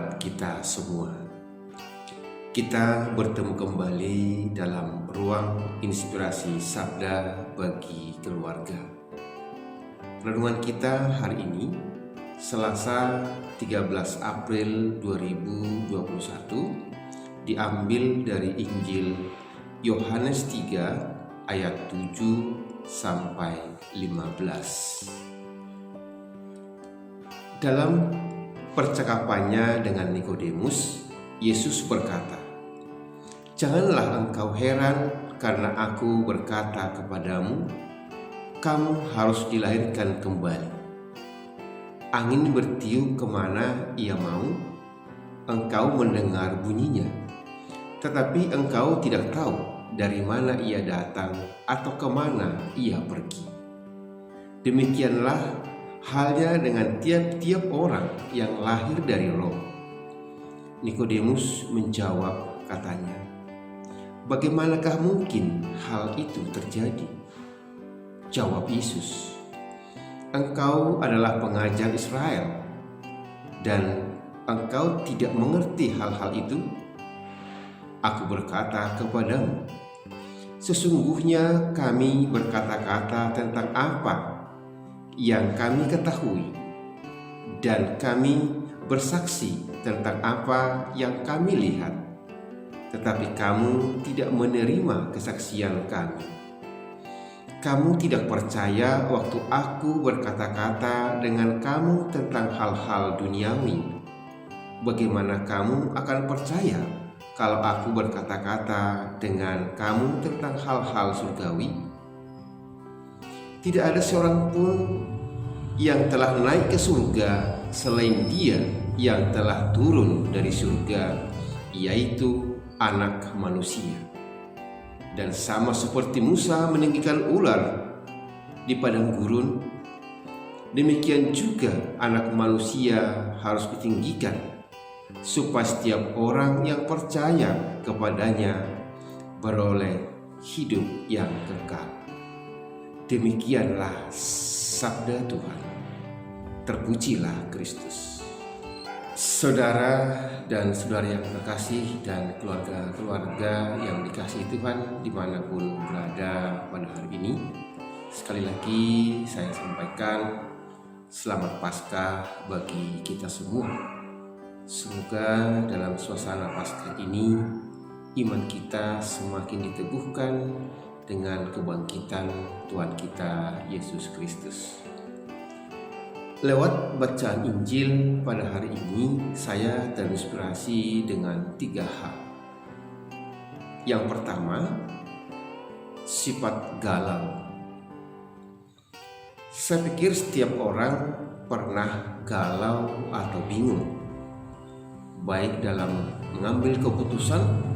buat kita semua. Kita bertemu kembali dalam ruang inspirasi sabda bagi keluarga. Renungan kita hari ini, Selasa 13 April 2021, diambil dari Injil Yohanes 3 ayat 7 sampai 15. Dalam percakapannya dengan Nikodemus, Yesus berkata, "Janganlah engkau heran karena aku berkata kepadamu, kamu harus dilahirkan kembali. Angin bertiup kemana ia mau, engkau mendengar bunyinya, tetapi engkau tidak tahu dari mana ia datang atau kemana ia pergi. Demikianlah halnya dengan tiap-tiap orang yang lahir dari Roh." Nikodemus menjawab, katanya, "Bagaimanakah mungkin hal itu terjadi?" Jawab Yesus, "Engkau adalah pengajar Israel, dan engkau tidak mengerti hal-hal itu? Aku berkata kepadamu, sesungguhnya kami berkata-kata tentang apa yang kami ketahui, dan kami bersaksi tentang apa yang kami lihat, tetapi kamu tidak menerima kesaksian kami. Kamu tidak percaya waktu aku berkata-kata dengan kamu tentang hal-hal duniawi. Bagaimana kamu akan percaya kalau aku berkata-kata dengan kamu tentang hal-hal surgawi? Tidak ada seorang pun yang telah naik ke surga selain Dia yang telah turun dari surga, yaitu Anak Manusia. Dan sama seperti Musa meninggikan ular di padang gurun, demikian juga Anak Manusia harus ditinggikan, supaya setiap orang yang percaya kepadanya beroleh hidup yang kekal." Demikianlah sabda Tuhan. Terpujilah Kristus. Saudara dan saudari yang terkasih dan keluarga-keluarga yang dikasihi Tuhan dimanapun berada pada hari ini, sekali lagi saya sampaikan selamat Paskah bagi kita semua. Semoga dalam suasana Paskah ini iman kita semakin diteguhkan dengan kebangkitan Tuhan kita Yesus Kristus. Lewat bacaan Injil pada hari ini, saya terinspirasi dengan 3 hal. Yang pertama, sifat galau. Saya pikir setiap orang pernah galau atau bingung, baik dalam mengambil keputusan,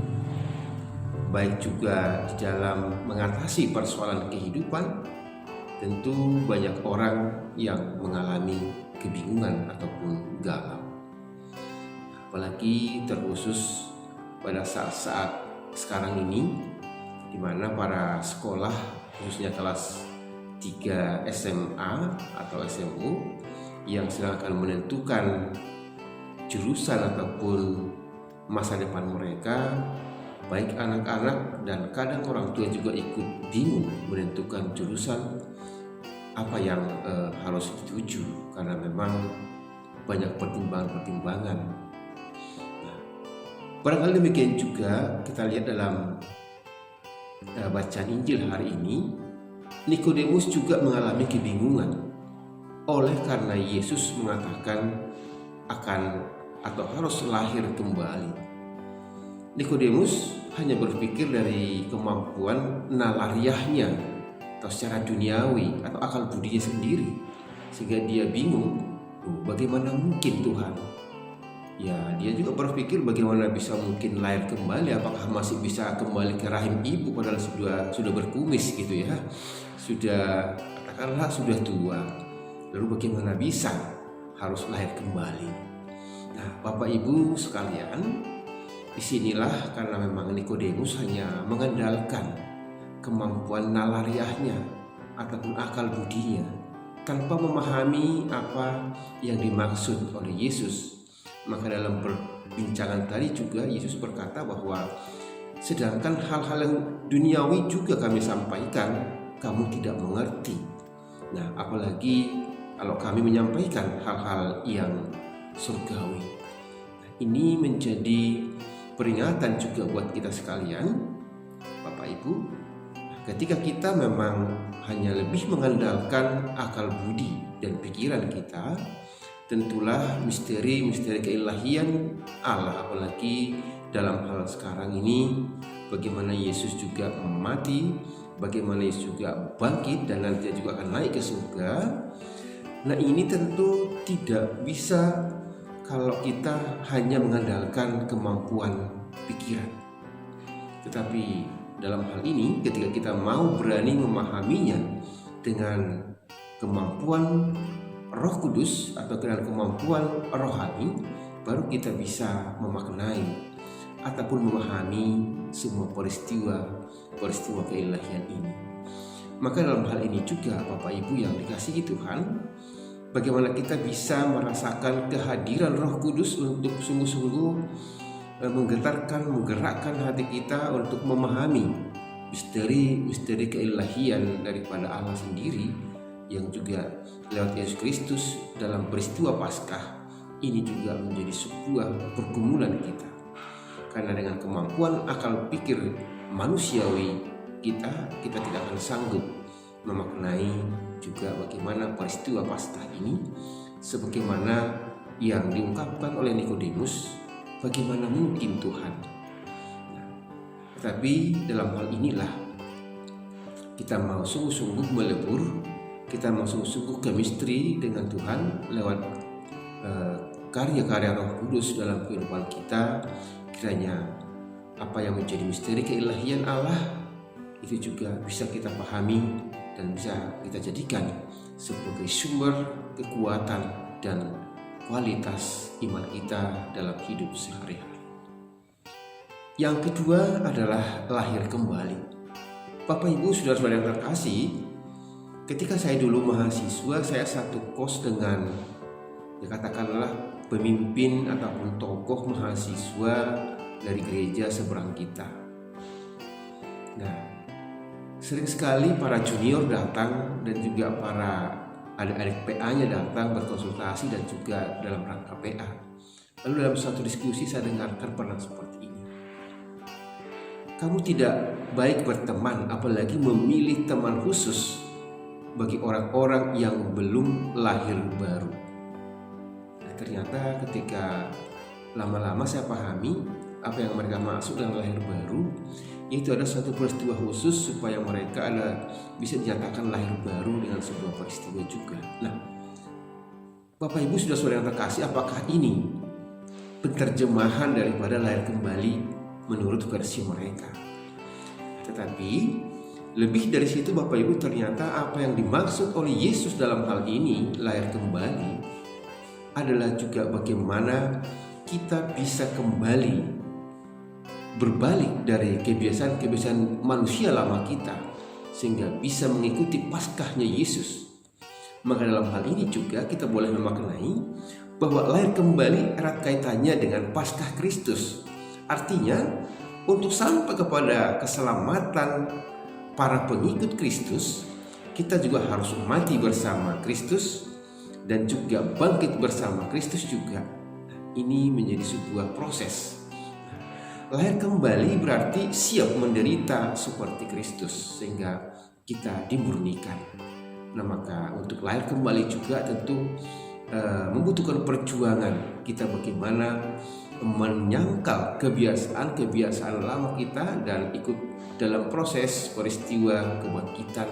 baik juga di dalam mengatasi persoalan kehidupan. Tentu banyak orang yang mengalami kebingungan ataupun galau. Apalagi terkhusus pada saat-saat sekarang ini, di mana para sekolah, khususnya kelas 3 SMA atau SMU, yang sedang akan menentukan jurusan ataupun masa depan mereka, baik anak-anak dan kadang orang tua juga ikut bingung menentukan jurusan apa yang harus dituju, karena memang banyak pertimbangan-pertimbangan. Nah, barangkali demikian juga kita lihat dalam bacaan Injil hari ini, Nikodemus juga mengalami kebingungan oleh karena Yesus mengatakan akan atau harus lahir kembali. Nikodemus hanya berpikir dari kemampuan nalariahnya atau secara duniawi atau akal budinya sendiri, sehingga dia bingung, bagaimana mungkin Tuhan? Ya, dia juga berpikir bagaimana bisa mungkin lahir kembali, apakah masih bisa kembali ke rahim ibu padahal sudah berkumis gitu ya, sudah katakanlah sudah tua, lalu bagaimana bisa harus lahir kembali? Nah, Bapak Ibu sekalian, disinilah karena memang Nikodemus hanya mengandalkan kemampuan nalariahnya ataupun akal budinya tanpa memahami apa yang dimaksud oleh Yesus Maka dalam perbincangan tadi juga Yesus berkata bahwa sedangkan hal-hal yang duniawi juga kami sampaikan, kamu tidak mengerti. Nah, apalagi kalau kami menyampaikan hal-hal yang surgawi. Nah, ini menjadi peringatan juga buat kita sekalian, Bapak Ibu. Ketika kita memang hanya lebih mengandalkan akal budi dan pikiran kita, tentulah misteri-misteri keilahian Allah, apalagi dalam hal sekarang ini, bagaimana Yesus juga mati, bagaimana Yesus juga bangkit dan nanti juga akan naik ke surga. Nah, ini tentu tidak bisa kalau kita hanya mengandalkan kemampuan pikiran. Tetapi dalam hal ini, ketika kita mau berani memahaminya dengan kemampuan Roh Kudus atau dengan kemampuan rohani, baru kita bisa memaknai ataupun memahami semua peristiwa keilahian ini. Maka dalam hal ini juga Bapak Ibu yang dikasihi Tuhan, bagaimana kita bisa merasakan kehadiran Roh Kudus untuk sungguh-sungguh menggerakkan hati kita untuk memahami misteri keilahian daripada Allah sendiri, yang juga lewat Yesus Kristus dalam peristiwa Paskah ini juga menjadi sebuah pergumulan kita. Karena dengan kemampuan akal pikir manusiawi kita tidak akan sanggup memaknai juga bagaimana peristiwa Paskah ini, sebagaimana yang diungkapkan oleh Nikodemus, bagaimana mungkin Tuhan. Tetapi dalam hal inilah kita mau sungguh-sungguh melebur, kita mau sungguh-sungguh ke misteri dengan Tuhan lewat karya-karya Roh Kudus dalam kehidupan kita. Kiranya apa yang menjadi misteri keilahian Allah itu juga bisa kita pahami dan bisa kita jadikan sebagai sumber kekuatan dan kualitas iman kita dalam hidup sehari-hari. Yang kedua adalah lahir kembali. Bapak Ibu saudara-saudara yang terkasih, ketika saya dulu mahasiswa, saya satu kos dengan katakanlah pemimpin ataupun tokoh mahasiswa dari gereja seberang kita. Nah, sering sekali para junior datang dan juga para adik-adik PA-nya datang berkonsultasi dan juga dalam rangka PA. Lalu dalam suatu diskusi saya dengarkan pernah seperti ini. Kamu tidak baik berteman, apalagi memilih teman khusus bagi orang-orang yang belum lahir baru. Nah, ternyata ketika lama-lama saya pahami apa yang mereka maksud dengan lahir baru, itu ada suatu peristiwa khusus supaya mereka bisa dinyatakan lahir baru dengan sebuah peristiwa juga. Nah, Bapak Ibu sudah saudara yang terkasih, apakah ini penerjemahan daripada lahir kembali menurut versi mereka? Tetapi lebih dari situ Bapak Ibu, ternyata apa yang dimaksud oleh Yesus dalam hal ini lahir kembali adalah juga bagaimana kita bisa kembali berbalik dari kebiasaan-kebiasaan manusia lama kita sehingga bisa mengikuti Paskahnya Yesus. Maka dalam hal ini juga kita boleh memaknai bahwa lahir kembali erat kaitannya dengan Paskah Kristus. Artinya untuk sampai kepada keselamatan para pengikut Kristus, kita juga harus mati bersama Kristus dan juga bangkit bersama Kristus juga. Ini menjadi sebuah proses. Lahir kembali berarti siap menderita seperti Kristus sehingga kita dimurnikan. Nah, maka untuk lahir kembali juga tentu membutuhkan perjuangan kita bagaimana menyangkal kebiasaan lama kita dan ikut dalam proses peristiwa kebangkitan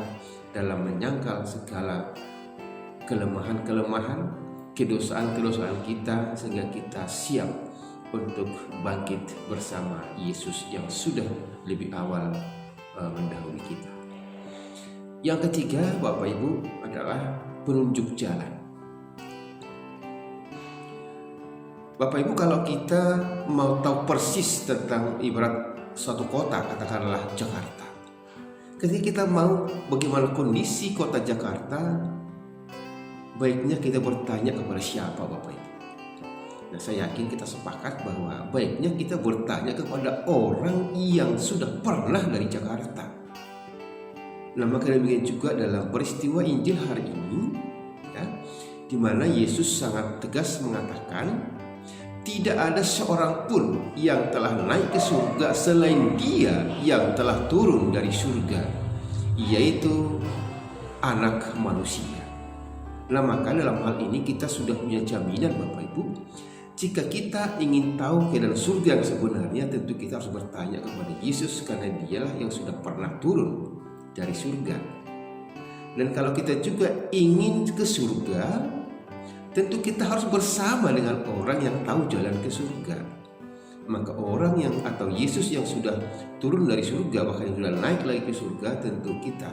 dalam menyangkal segala kelemahan-kelemahan, kedosaan-kedosaan kita sehingga kita siap untuk bangkit bersama Yesus yang sudah lebih awal mendahului kita. Yang ketiga Bapak Ibu adalah penunjuk jalan. Bapak Ibu, kalau kita mau tahu persis tentang ibarat suatu kota, katakanlah Jakarta, ketika kita mau bagaimana kondisi kota Jakarta, baiknya kita bertanya kepada siapa Bapak Ibu? Nah, saya yakin kita sepakat bahwa baiknya kita bertanya kepada orang yang sudah pernah dari Jakarta. Nah, maka demikian juga dalam peristiwa Injil hari ini, ya, di mana Yesus sangat tegas mengatakan, tidak ada seorang pun yang telah naik ke surga selain Dia yang telah turun dari surga, yaitu Anak Manusia. Nah, maka dalam hal ini kita sudah punya jaminan, Bapak Ibu. Jika kita ingin tahu keadaan surga yang sebenarnya, tentu kita harus bertanya kepada Yesus, karena Dialah yang sudah pernah turun dari surga. Dan kalau kita juga ingin ke surga, tentu kita harus bersama dengan orang yang tahu jalan ke surga. Maka orang yang atau Yesus yang sudah turun dari surga, bahkan yang sudah naik lagi ke surga, tentu kita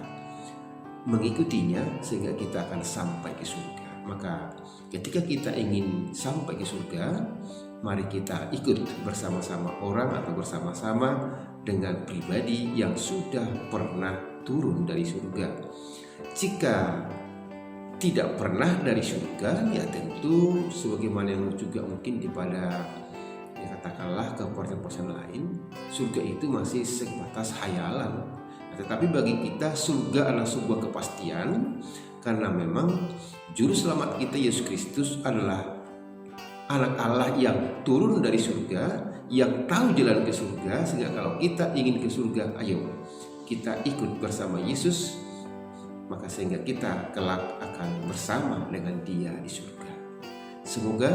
mengikutinya sehingga kita akan sampai ke surga. Maka ketika kita ingin sampai ke surga, mari kita ikut bersama-sama orang atau bersama-sama dengan pribadi yang sudah pernah turun dari surga. Jika tidak pernah dari surga, ya tentu sebagaimana yang juga mungkin pada katakanlah kepercayaan lain, surga itu masih sebatas hayalan. Tetapi bagi kita surga adalah sebuah kepastian, karena memang juru selamat kita Yesus Kristus adalah Anak Allah yang turun dari surga, yang tahu jalan ke surga. Sehingga kalau kita ingin ke surga, ayo kita ikut bersama Yesus, maka sehingga kita kelak akan bersama dengan Dia di surga. Semoga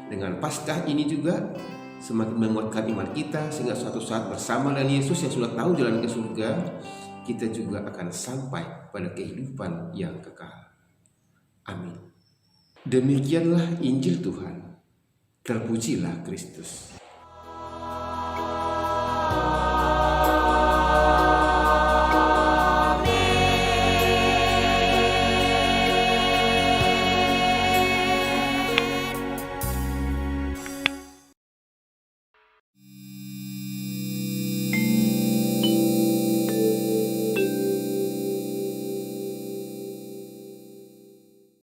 dengan Paskah ini juga semakin menguatkan iman kita, sehingga suatu saat bersama dengan Yesus yang sudah tahu jalan ke surga, kita juga akan sampai pada kehidupan yang kekal. Amin. Demikianlah Injil Tuhan. Terpujilah Kristus.